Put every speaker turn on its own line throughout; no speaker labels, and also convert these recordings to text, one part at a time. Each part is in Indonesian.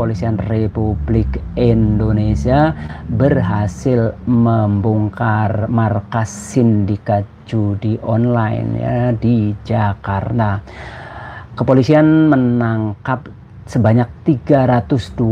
Kepolisian Republik Indonesia berhasil membongkar markas sindikat judi online ya di Jakarta. Kepolisian menangkap sebanyak 321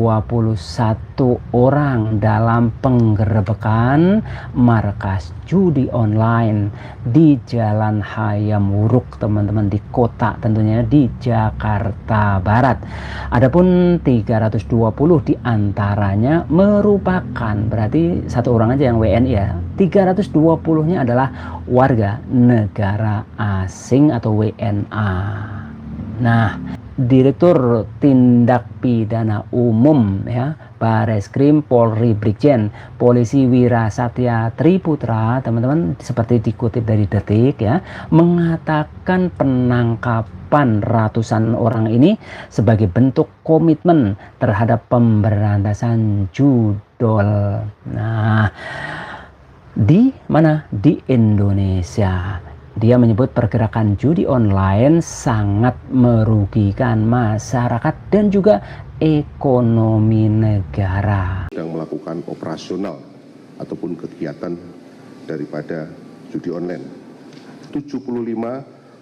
orang dalam penggerebekan markas judi online di Jalan Hayam Wuruk, teman-teman, di kota tentunya di Jakarta Barat. Adapun 320 diantaranya merupakan, berarti satu orang aja yang WNI ya, 320-nya adalah warga negara asing atau WNA. Nah, Direktur Tindak Pidana Umum ya Bareskrim Polri Brigjen Polisi Wira Satya Triputra, teman-teman, seperti dikutip dari Detik ya, mengatakan penangkapan ratusan orang ini sebagai bentuk komitmen terhadap pemberantasan judol. Nah, di mana? Di Indonesia. Dia menyebut pergerakan judi online sangat merugikan masyarakat dan juga ekonomi negara.
Sedang melakukan operasional ataupun kegiatan daripada judi online. 75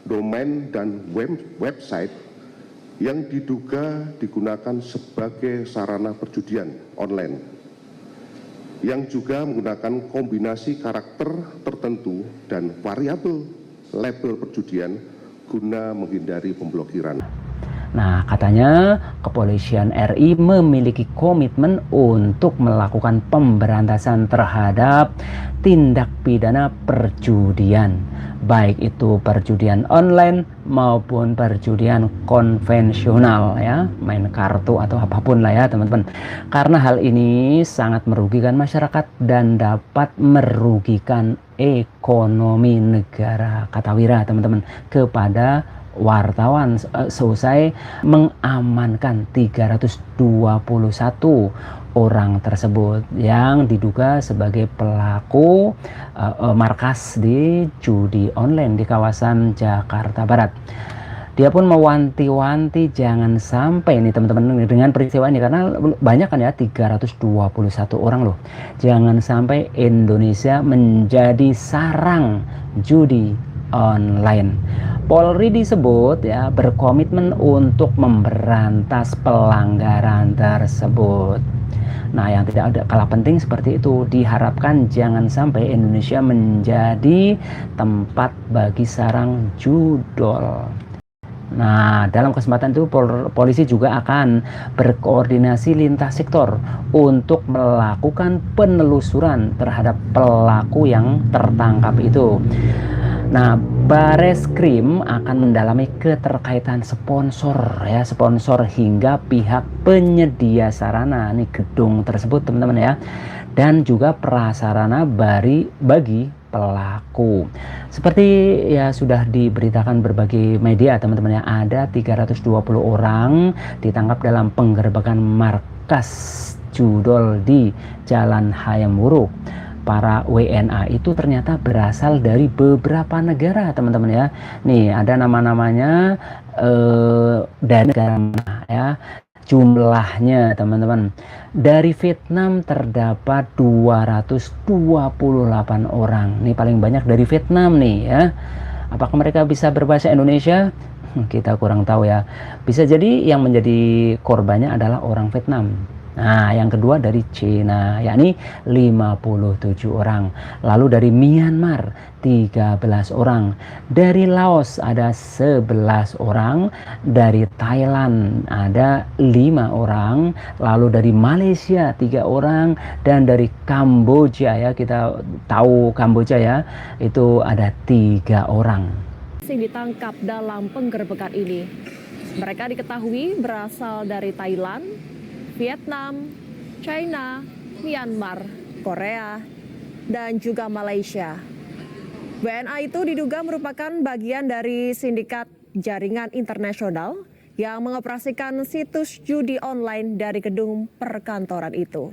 domain dan website yang diduga digunakan sebagai sarana perjudian online, yang juga menggunakan kombinasi karakter tertentu dan variabel label perjudian guna menghindari pemblokiran.
Nah, katanya Kepolisian RI memiliki komitmen untuk melakukan pemberantasan terhadap tindak pidana perjudian, baik itu perjudian online maupun perjudian konvensional ya, main kartu atau apapun lah ya, teman-teman. Karena hal ini sangat merugikan masyarakat dan dapat merugikan ekonomi negara, kata Wira, teman-teman, kepada wartawan seusai mengamankan 321 orang tersebut yang diduga sebagai pelaku markas di judi online di kawasan Jakarta Barat. Dia pun mewanti-wanti jangan sampai nih, teman-teman, dengan peristiwa ini, karena banyak kan ya, 321 orang loh. Jangan sampai Indonesia menjadi sarang judi online. Polri disebut ya berkomitmen untuk memberantas pelanggaran tersebut. Nah, yang tidak ada kalah penting seperti itu, diharapkan jangan sampai Indonesia menjadi tempat bagi sarang judol. Nah, dalam kesempatan itu polisi juga akan berkoordinasi lintas sektor untuk melakukan penelusuran terhadap pelaku yang tertangkap itu. Nah, Bareskrim akan mendalami keterkaitan sponsor ya, sponsor hingga pihak penyedia sarana nih gedung tersebut, teman-teman ya, dan juga prasarana bagi pelaku. Seperti ya sudah diberitakan berbagai media, teman-teman ya, ada 320 orang ditangkap dalam penggerebekan markas judol di Jalan Hayam Wuruk. Para WNA itu ternyata berasal dari beberapa negara, teman-teman ya. Nih ada nama-namanya dari negara mana ya. Jumlahnya, teman-teman, dari Vietnam terdapat 228 orang. Ini paling banyak dari Vietnam nih ya. Apakah mereka bisa berbahasa Indonesia? Kita kurang tahu ya. Bisa jadi yang menjadi korbannya adalah orang Vietnam. Nah, yang kedua dari Cina, yakni 57 orang. Lalu dari Myanmar 13 orang. Dari Laos ada 11 orang. Dari Thailand ada 5 orang. Lalu dari Malaysia 3 orang. Dan dari Kamboja ya, kita tahu Kamboja ya, itu ada 3 orang.
Yang ditangkap dalam penggerebekan ini, mereka diketahui berasal dari Thailand, Vietnam, China, Myanmar, Korea, dan juga Malaysia. WNA itu diduga merupakan bagian dari sindikat jaringan internasional yang mengoperasikan situs judi online dari gedung perkantoran itu.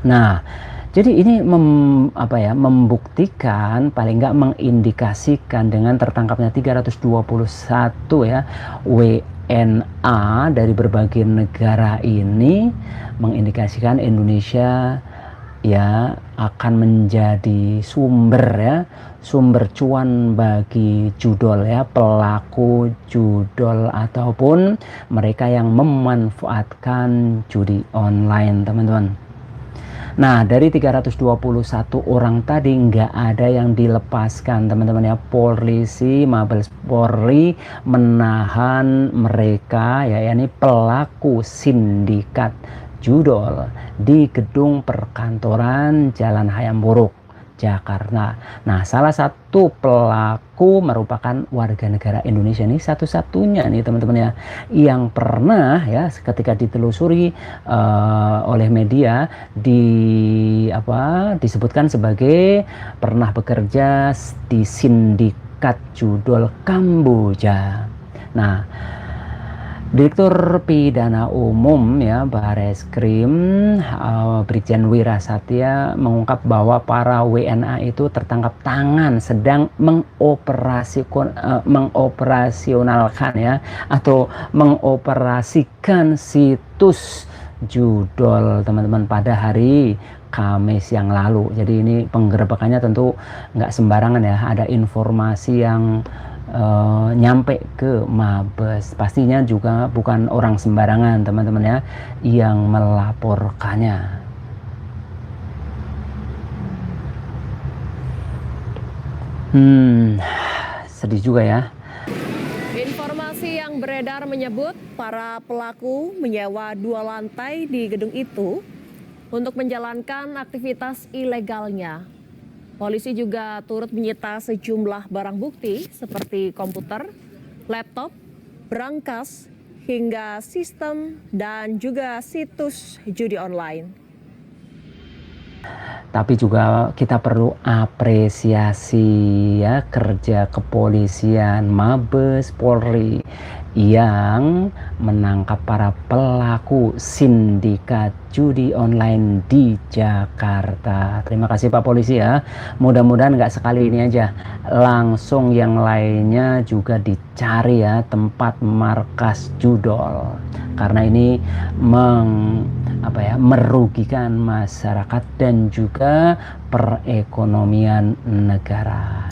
Nah, jadi ini membuktikan, paling nggak mengindikasikan dengan tertangkapnya 321 ya WNA dari berbagai negara ini, mengindikasikan Indonesia ya akan menjadi sumber cuan bagi judol ya, pelaku judol ataupun mereka yang memanfaatkan judi online, teman-teman. Nah, dari 321 orang tadi nggak ada yang dilepaskan, teman-teman ya. Polisi, Mabes Polri menahan mereka ya, yakni pelaku sindikat judol di gedung perkantoran Jalan Hayam Buruk, Jakarta. Nah, salah satu pelaku merupakan warga negara Indonesia, nih satu-satunya nih teman-teman ya, yang pernah ya ketika ditelusuri oleh media disebutkan sebagai pernah bekerja di sindikat judol Kamboja. Nah, Direktur Pidana Umum ya Bareskrim Brigjen Wira Satya mengungkap bahwa para WNA itu tertangkap tangan sedang mengoperasionalkan ya atau mengoperasikan situs judol, teman-teman, pada hari Kamis yang lalu. Jadi ini penggerebekannya tentu nggak sembarangan ya, ada informasi yang nyampe ke Mabes, pastinya juga bukan orang sembarangan, teman-teman ya, yang melaporkannya. Sedih juga ya.
Informasi yang beredar menyebut para pelaku menyewa 2 lantai di gedung itu untuk menjalankan aktivitas ilegalnya. Polisi juga turut menyita sejumlah barang bukti seperti komputer, laptop, berangkas, hingga sistem dan juga situs judi online.
Tapi juga kita perlu apresiasi ya kerja kepolisian, Mabes Polri yang menangkap para pelaku sindikat judi online di Jakarta. Terima kasih Pak Polisi ya. Mudah-mudahan nggak sekali ini aja, langsung yang lainnya juga dicari ya tempat markas judol. Karena ini merugikan masyarakat dan juga perekonomian negara.